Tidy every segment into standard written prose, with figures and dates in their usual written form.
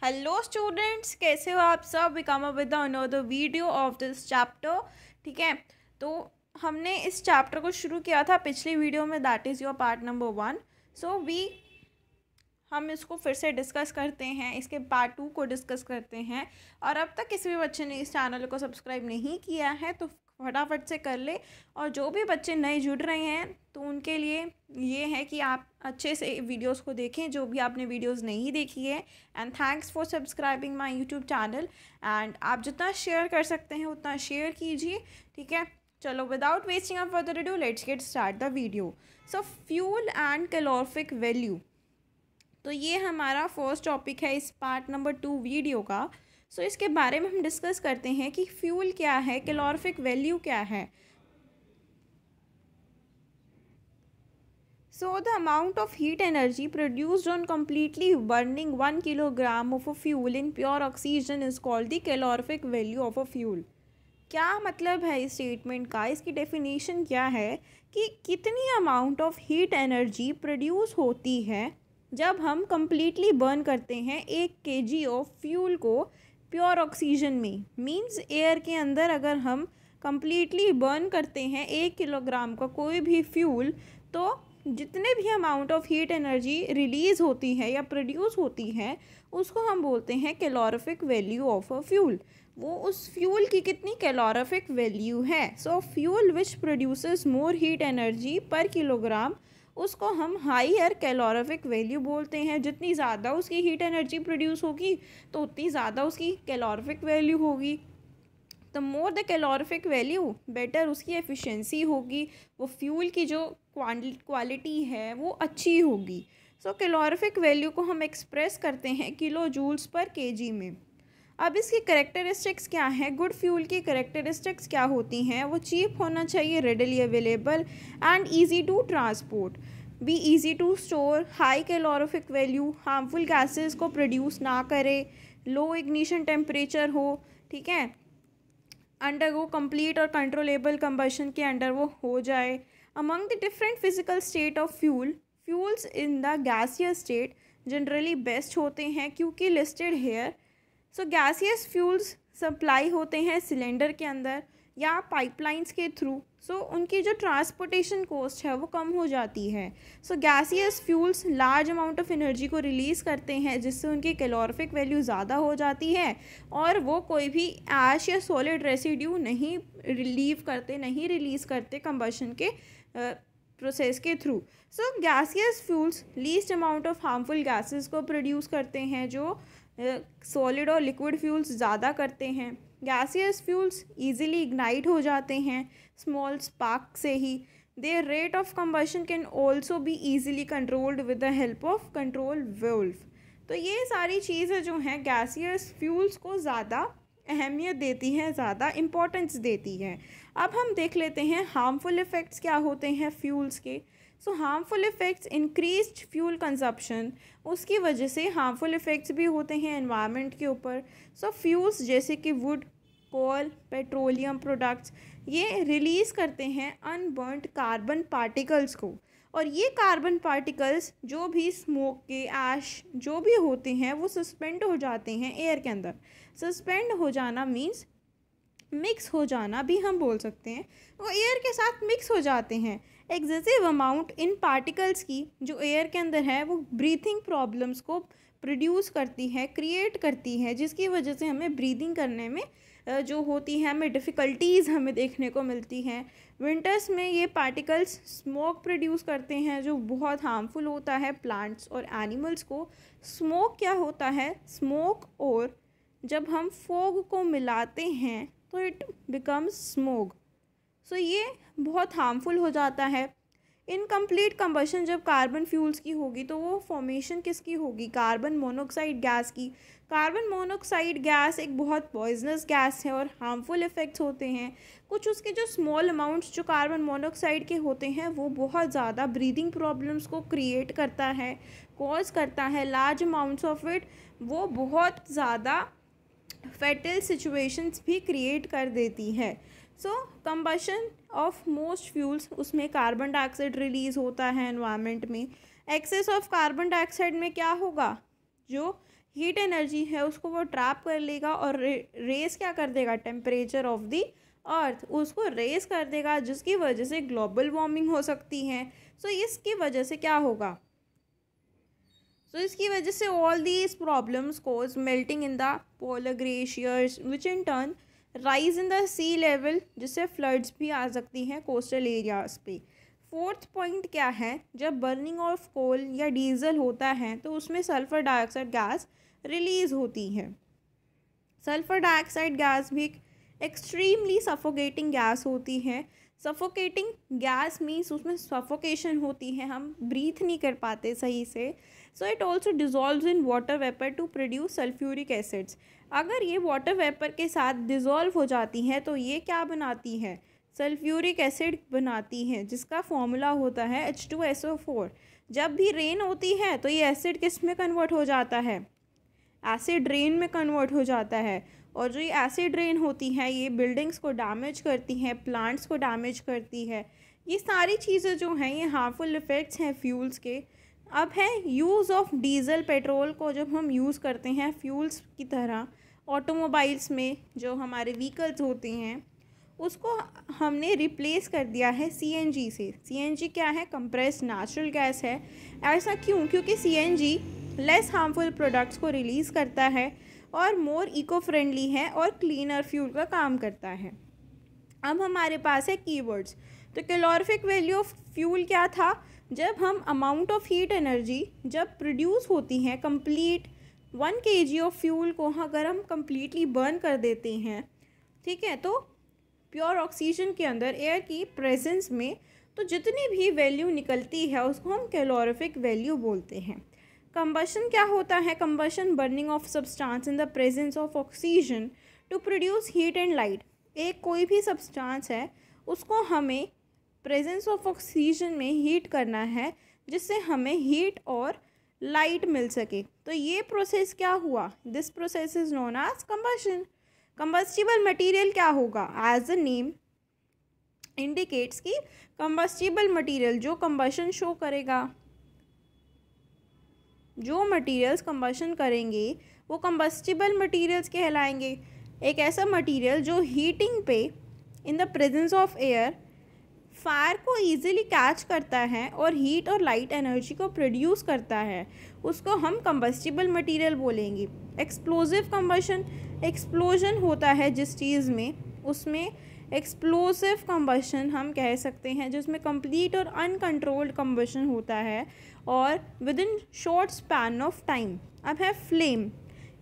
Hello students, कैसे हो आप सब। We come up with another video of this chapter. ठीक है, तो हमने इस चैप्टर को शुरू किया था पिछली वीडियो में, that is your part number 1। हम इसको फिर से डिस्कस करते हैं, इसके पार्ट 2 को डिस्कस करते हैं। और अब तक किसी भी बच्चे ने इस चैनल को सब्सक्राइब नहीं किया है तो फटाफट से कर ले। और जो भी बच्चे नए जुड़ रहे हैं तो उनके लिए ये है कि आप अच्छे से वीडियोस को देखें, जो भी आपने वीडियोस नहीं देखी है। And thanks for subscribing my YouTube channel. And आप जितना शेयर कर सकते हैं उतना शेयर कीजिए। ठीक है, चलो without wasting of further ado let's get start the video. So fuel and calorific value, तो ये हमारा फर्स्ट टॉपिक है इस पार्ट नंबर 2 वीडियो का। सो इसके बारे में हम डिस्कस करते हैं कि फ्यूल क्या है, कैलोरीफिक वैल्यू क्या है। So the amount of heat energy produced on completely burning 1 kilogram of a fuel in pure oxygen is called the calorific value of a fuel। क्या मतलब है इस स्टेटमेंट का, इसकी डेफिनेशन क्या है कि कितनी amount of heat energy produce होती है जब हम कम्प्लीटली बर्न करते हैं 1 kg ऑफ फ्यूल को प्योर ऑक्सीजन में। मींस एयर के अंदर अगर हम कम्प्लीटली बर्न करते हैं 1 किलोग्राम का कोई भी फ्यूल, तो जितने भी amount of heat energy release होती है या प्रोड्यूस होती है उसको हम बोलते हैं calorific value of a fuel. वो उस फ्यूल की कितनी कैलोरीफिक वैल्यू है। सो fuel which produces more heat energy पर किलोग्राम, उसको हम हाईयर कैलोरीफिक वैल्यू बोलते हैं। जितनी ज़्यादा उसकी हीट एनर्जी प्रोड्यूस होगी तो उतनी ज़्यादा उसकी कैलोरीफिक वैल्यू होगी। The more the calorific value better उसकी एफिशिएंसी होगी, वो फ्यूल की जो क्वालिटी है वो अच्छी होगी। सो कैलोरीफिक वैल्यू को हम एक्सप्रेस करते हैं किलो जूल्स पर केजी में। अब इसकी करेक्टरिस्टिक्स क्या है, गुड फ्यूल की करेक्टरिस्टिक्स क्या होती हैं। वो चीप होना चाहिए, readily available and easy to transport, be easy to store, high calorific value, harmful gases को प्रोड्यूस ना करे, लो इग्निशन टेम्परेचर हो, ठीक है, अंडर वो कंप्लीट और कंट्रोलेबल कंबशन के अंडर वो हो जाए। Among the different physical state of fuels in the gaseous state generally best होते हैं क्योंकि लिस्टेड हेयर। सो गैसियस फ्यूल्स सप्लाई होते हैं सिलेंडर के अंदर या पाइपलाइंस के थ्रू। सो उनकी जो ट्रांसपोर्टेशन कॉस्ट है वो कम हो जाती है। So gaseous fuels large amount of energy को रिलीज़ करते हैं जिससे उनकी कैलोरीफिक वैल्यू ज़्यादा हो जाती है और वो कोई भी ऐश या सॉलिड रेसिड्यू नहीं रिलीज़ करते कंबशन के प्रोसेस के through. So gaseous fuels least amount of harmful gases को प्रोड्यूस करते हैं जो सॉलिड और लिक्विड फ्यूल्स ज़्यादा करते हैं। गैसियस फ्यूल्स इजीली इग्नाइट हो जाते हैं स्मॉल स्पार्क से ही। Their rate of combustion can also be easily controlled with the help of control valve. तो ये सारी चीज़ें जो हैं गैसियस फ्यूल्स को ज़्यादा अहमियत देती हैं, ज़्यादा इम्पोर्टेंस देती हैं। अब हम देख लेते हैं हार्मफुल इफ़ेक्ट्स क्या होते हैं फ्यूल्स के। So harmful effects increased fuel consumption, उसकी वजह से हार्मफुल इफ़ेक्ट्स भी होते हैं एनवायरनमेंट के ऊपर। सो फ्यूल्स जैसे कि वुड, कोल, पेट्रोलियम प्रोडक्ट्स ये रिलीज़ करते हैं अनबर्न्ड कार्बन पार्टिकल्स को। और ये कार्बन पार्टिकल्स जो भी स्मोक के ऐश जो भी होते हैं वो सस्पेंड हो जाते हैं एयर के अंदर। सस्पेंड हो जाना मीन्स मिक्स हो जाना भी हम बोल सकते हैं, वो एयर के साथ मिक्स हो जाते हैं। एक्सेसिव अमाउंट इन पार्टिकल्स की जो एयर के अंदर है वो ब्रीथिंग प्रॉब्लम्स को प्रोड्यूस करती है, क्रिएट करती है, जिसकी वजह से हमें ब्रीदिंग करने में जो होती है हमें डिफ़िकल्टीज़ हमें देखने को मिलती हैं। विंटर्स में ये पार्टिकल्स स्मोक प्रोड्यूस करते हैं जो बहुत हार्मफुल होता है प्लांट्स और एनिमल्स को। स्मोक क्या होता है, स्मोक और जब हम फॉग को मिलाते हैं तो इट बिकम्स स्मोक। सो ये बहुत हार्मफुल हो जाता है। इनकम्प्लीट कंबशन जब कार्बन फ्यूल्स की होगी तो वो फॉर्मेशन किसकी होगी, कार्बन मोनोऑक्साइड गैस की। कार्बन मोनोऑक्साइड गैस एक बहुत पॉइजनस गैस है और हार्मफुल इफ़ेक्ट्स होते हैं। कुछ उसके जो स्मॉल अमाउंट्स जो कार्बन मोनोऑक्साइड के होते हैं वो बहुत ज़्यादा ब्रीदिंग प्रॉब्लम्स को क्रिएट करता है, कॉज करता है। लार्ज अमाउंट्स ऑफ इट वो बहुत ज़्यादा फैटल सिचुएशंस भी क्रिएट कर देती है। सो कंबशन ऑफ मोस्ट फ्यूल्स, उसमें कार्बन डाइऑक्साइड रिलीज़ होता है एनवायरनमेंट में। एक्सेस ऑफ कार्बन डाइऑक्साइड में क्या होगा, जो हीट एनर्जी है उसको वो ट्रैप कर लेगा और रेस क्या कर देगा, टेम्परेचर ऑफ द अर्थ उसको रेस कर देगा, जिसकी वजह से ग्लोबल वार्मिंग हो सकती है। सो इसकी वजह से क्या होगा, इसकी वजह से all these problems cause melting in the polar glaciers which in turn rise in the sea level, जिससे फ्लड्स भी आ सकती हैं कोस्टल एरियाज पे। फोर्थ पॉइंट क्या है, जब बर्निंग ऑफ कोल या डीजल होता है तो उसमें सल्फर डाइऑक्साइड गैस रिलीज होती है। सल्फर डाइऑक्साइड गैस भी एक एक्सट्रीमली सफोकेटिंग गैस होती है। सफोकेटिंग गैस मीन्स उसमें सफोकेशन होती है, हम ब्रीथ नहीं कर पाते सही से। So it also dissolves in water vapour to produce sulphuric acids. अगर ये वाटर वेपर के साथ डिजॉल्व हो जाती हैं तो ये क्या बनाती है, सल्फ्यूरिक एसिड बनाती है, जिसका फॉर्मूला होता है H2SO4। जब भी रेन होती है तो ये एसिड किस में कन्वर्ट हो जाता है, एसिड रेन में कन्वर्ट हो जाता है। और जो ये एसिड रेन होती है ये बिल्डिंग्स को डैमेज करती हैं, प्लांट्स को डैमेज करती है। ये सारी चीज़ें जो हैं ये हार्मफुल इफ़ेक्ट्स हैं फ्यूल्स के। अब है यूज़ ऑफ डीजल पेट्रोल को जब हम यूज़ करते हैं फ्यूल्स की तरह ऑटोमोबाइल्स में, जो हमारे व्हीकल्स होते हैं उसको हमने रिप्लेस कर दिया है CNG से। CNG क्या है, कंप्रेस्ड नेचुरल गैस है। ऐसा क्यों, क्योंकि CNG लेस हार्मफुल प्रोडक्ट्स को रिलीज़ करता है और मोर इको फ्रेंडली है और क्लीनर फ्यूल का काम करता है। अब हमारे पास है कीवर्ड्स। तो कैलोरीफिक वैल्यू ऑफ फ्यूल क्या था, जब हम अमाउंट ऑफ हीट एनर्जी जब प्रोड्यूस होती है कंप्लीट 1 kg ऑफ फ्यूल को अगर हम कंप्लीटली बर्न कर देते हैं, ठीक है, तो प्योर ऑक्सीजन के अंदर एयर की प्रेजेंस में तो जितनी भी वैल्यू निकलती है उसको हम कैलोरीफिक वैल्यू बोलते हैं। कंबशन क्या होता है, combustion burning of substance in the presence of oxygen to produce heat and light. एक कोई भी सब्सटेंस है उसको हमें प्रेजेंस ऑफ ऑक्सीजन में हीट करना है जिससे हमें हीट और लाइट मिल सके। तो ये प्रोसेस क्या हुआ, this process is known as combustion. Combustible material क्या होगा, एज द नेम इंडिकेट्स कि कंबस्टिबल मटेरियल जो कंबशन शो करेगा, जो मटेरियल्स कंबशन करेंगे वो कंबस्टिबल मटेरियल्स कहलाएंगे। एक ऐसा मटेरियल जो हीटिंग पे इन the presence of air fire को इजीली कैच करता है और हीट और लाइट एनर्जी को प्रोड्यूस करता है, उसको हम कंबस्टिबल मटेरियल बोलेंगे। एक्सप्लोजिव कंबशन, एक्सप्लोजन होता है जिस चीज़ में उसमें एक्सप्लोसिव कंबशन हम कह सकते हैं, जिसमें कंप्लीट और अनकंट्रोल्ड कंबशन होता है और with in short span of time. अब है फ्लेम,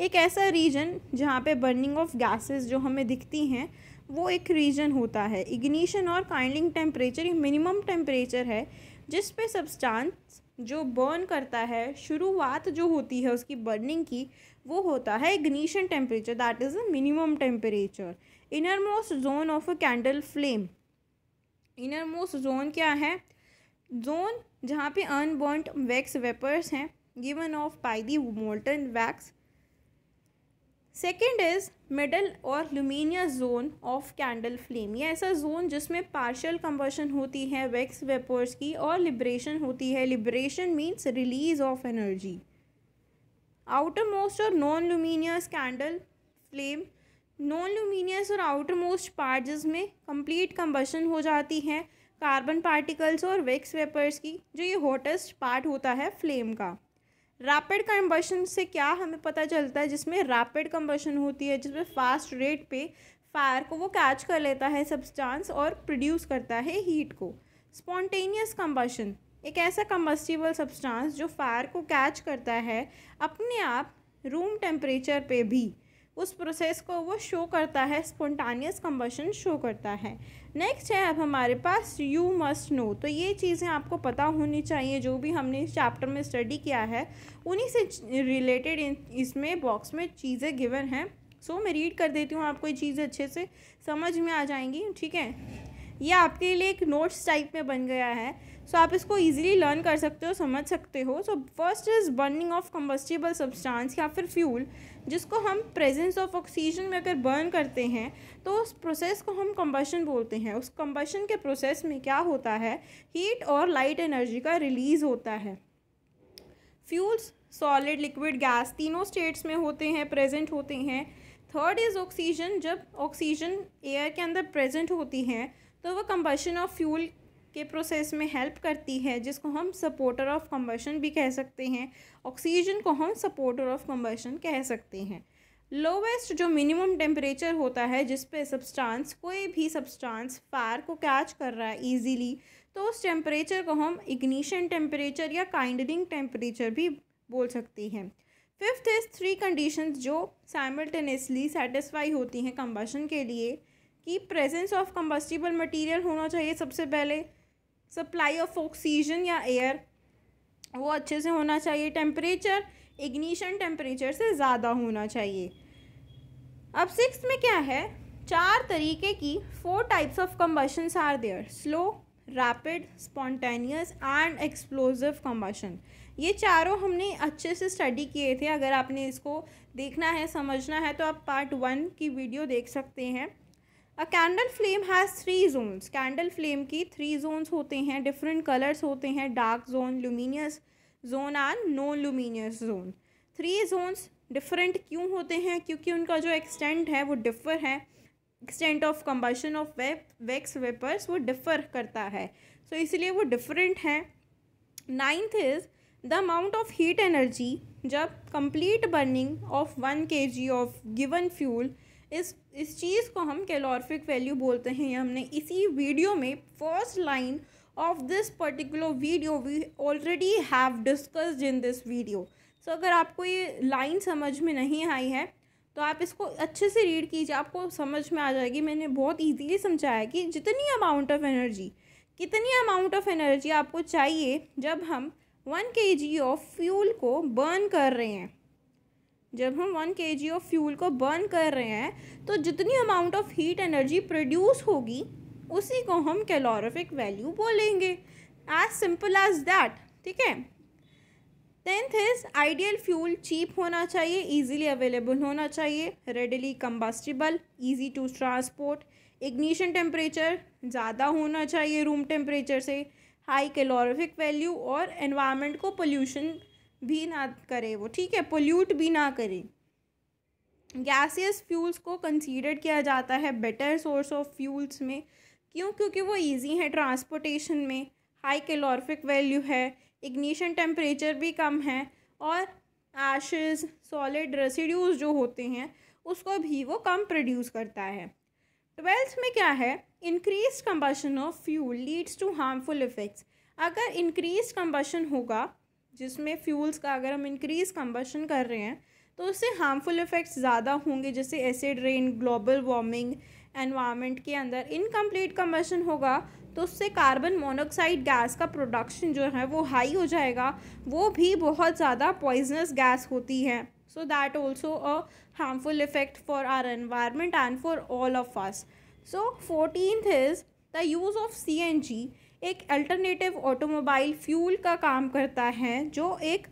एक ऐसा रीजन जहाँ पे बर्निंग ऑफ गैसेस जो हमें दिखती हैं वो एक रीजन होता है। इग्निशन और काइंडलिंग टेम्परेचर, ये मिनिमम टेम्परेचर है जिस पे सब्सटेंस जो बर्न करता है, शुरुआत जो होती है उसकी बर्निंग की वो होता है ignition temperature, that is the minimum temperature. Innermost zone of a candle flame, innermost zone क्या है, जोन जहाँ पे unburned wax vapours are given off by the molten wax. Second is middle और luminous zone of candle flame, ये ऐसा zone जिसमें partial combustion होती है वैक्स वेपर्स की और लिबरेशन होती है। Liberation means release of energy. Outermost और non luminous candle flame, non luminous और आउटर मोस्ट पार्ट जिसमें कंप्लीट कंबशन हो जाती है कार्बन पार्टिकल्स और वैक्स वेपर्स की, जो ये हॉटेस्ट पार्ट होता है फ्लेम का। रैपिड कंबशन से क्या हमें पता चलता है, जिसमें रैपिड कंबशन होती है जिसमें फास्ट रेट पे फायर को वो कैच कर लेता है सब्सटेंस और प्रोड्यूस करता है हीट को। स्पॉन्टेनियस कंबशन, एक ऐसा कंबस्टिबल सब्सटेंस जो फायर को कैच करता है अपने आप रूम टेम्परेचर पे भी, उस प्रोसेस को वो शो करता है, स्पॉन्टेनियस कंबशन शो करता है। नेक्स्ट है अब हमारे पास यू मस्ट नो, तो ये चीज़ें आपको पता होनी चाहिए, जो भी हमने इस चैप्टर में स्टडी किया है उन्हीं से रिलेटेड इसमें बॉक्स में चीज़ें गिवन हैं। सो मैं रीड कर देती हूँ, आपको ये चीज़ें अच्छे से समझ में आ जाएंगी, ठीक है। ये आपके लिए एक नोट्स टाइप में बन गया है, सो आप इसको इजीली लर्न कर सकते हो, समझ सकते हो। So first is burning of combustible substance या फिर फ्यूल, जिसको हम प्रेजेंस ऑफ ऑक्सीजन में अगर बर्न करते हैं तो उस प्रोसेस को हम कंबशन बोलते हैं। उस कंबशन के प्रोसेस में क्या होता है, हीट और लाइट एनर्जी का रिलीज़ होता है। फ्यूल्स सॉलिड, लिक्विड, गैस, तीनों स्टेट्स में होते हैं, प्रेजेंट होते हैं। Third is oxygen. जब ऑक्सीजन एयर के अंदर प्रेजेंट होती है तो वह कंबशन ऑफ फ्यूल के प्रोसेस में हेल्प करती है, जिसको हम सपोर्टर ऑफ कंबशन भी कह सकते हैं। ऑक्सीजन को हम सपोर्टर ऑफ कंबशन कह सकते हैं। लोवेस्ट जो मिनिमम टेम्परेचर होता है जिस पे सब्सटेंस, कोई भी सब्सटेंस फायर को कैच कर रहा है इजीली, तो उस टेम्परेचर को हम इग्निशन टेम्परेचर या काइंडनिंग टेम्परेचर भी बोल सकते हैं। फिफ्थ इज 3 कंडीशंस जो साइमल्टेनियसली सेटिस्फाई होती हैं कंबशन के लिए, कि प्रेजेंस ऑफ कंबस्टिबल मटेरियल होना चाहिए सबसे पहले, सप्लाई ऑफ ऑक्सीजन या एयर वो अच्छे से होना चाहिए, टेम्परेचर इग्निशन टेम्परेचर से ज़्यादा होना चाहिए। अब सिक्स्थ में क्या है, 4 तरीके की 4 types of combustions are there, slow, rapid, spontaneous and explosive combustion. ये चारों हमने अच्छे से स्टडी किए थे। अगर आपने इसको देखना है, समझना है, तो आप पार्ट 1 की वीडियो देख सकते हैं। A candle flame has 3 zones. Candle flame की 3 जोन्स होते हैं, डिफरेंट कलर्स होते हैं, dark zone, luminous zone and non luminous zone. 3 zones different क्यों होते हैं? क्योंकि उनका जो एक्सटेंट है वो डिफर है, extent of combustion of wax vapours वो डिफर करता है, सो इसलिए वो डिफरेंट है। 9th is the amount of heat energy. जब complete burning of 1 kg of given fuel, इस चीज़ को हम कैलोरीफिक वैल्यू बोलते हैं। ये हमने इसी वीडियो में first line of this particular video we already have discussed in this video. So अगर आपको ये लाइन समझ में नहीं आई है तो आप इसको अच्छे से रीड कीजिए, आपको समझ में आ जाएगी। मैंने बहुत ईजीली समझाया कि कितनी अमाउंट ऑफ एनर्जी आपको चाहिए जब हम 1 kg ऑफ फ्यूल को बर्न कर रहे हैं। जब हम 1 kg ऑफ फ्यूल को बर्न कर रहे हैं तो जितनी amount of heat energy produce होगी उसी को हम कैलोरीफिक वैल्यू बोलेंगे। एज सिंपल एज दैट, ठीक है। 10th is ideal fuel cheap होना चाहिए, इजीली अवेलेबल होना चाहिए, readily combustible, easy to transport, ignition temperature ज़्यादा होना चाहिए रूम टेम्परेचर से, हाई कैलोरीफिक वैल्यू, और एनवायरनमेंट को पोल्यूशन भी ना करे वो, ठीक है, पोल्यूट भी ना करे। गैसियस फ्यूल्स को कंसीडर किया जाता है बेटर सोर्स ऑफ फ्यूल्स में। क्यों? क्योंकि वो इजी है ट्रांसपोर्टेशन में, हाई कैलोरीफिक वैल्यू है, इग्निशन टेम्परेचर भी कम है, और एशेस, सॉलिड रेसिड्यूज जो होते हैं उसको भी वो कम प्रोड्यूस करता है। 12th में क्या है, increase combustion of fuel leads to harmful effects. अगर इंक्रीज कंबशन होगा, जिसमें फ्यूल्स का अगर हम इंक्रीज कंबशन कर रहे हैं तो उससे हार्मफुल इफ़ेक्ट्स ज़्यादा होंगे, जैसे acid rain, global warming, environment के अंदर। इनकम्प्लीट कंबशन होगा तो उससे कार्बन मोनोऑक्साइड गैस का प्रोडक्शन जो है वो हाई हो जाएगा, वो भी बहुत ज़्यादा पॉइजनस गैस होती है। So that also a harmful effect for our environment and for all of us. So 14th is the use of CNG। एक अल्टरनेटिव ऑटोमोबाइल फ्यूल का काम करता है, जो एक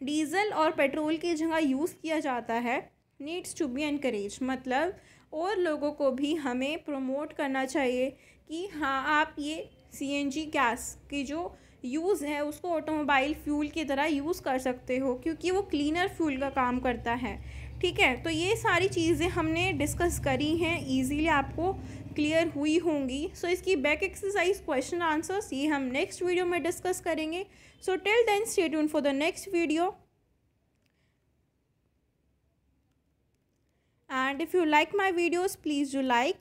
डीजल और पेट्रोल की जगह यूज़ किया जाता है। नीड्स टू बी एनकरेज, मतलब और लोगों को भी हमें प्रमोट करना चाहिए कि हाँ, आप ये CNG गैस की जो यूज़ है उसको ऑटोमोबाइल फ्यूल की तरह यूज़ कर सकते हो, क्योंकि वो क्लीनर फ्यूल का काम करता है, ठीक है। तो ये सारी चीज़ें हमने डिस्कस करी हैं, इजीली आपको क्लियर हुई होंगी। सो इसकी बैक एक्सरसाइज क्वेश्चन आंसर्स ये हम नेक्स्ट वीडियो में डिस्कस करेंगे। So till then stay tuned for the next video, and if you like my videos please do like,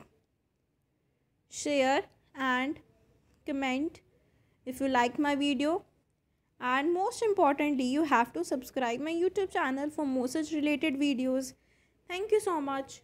share and comment if you like my video, and most importantly you have to subscribe my YouTube channel for more such related videos. Thank you so much.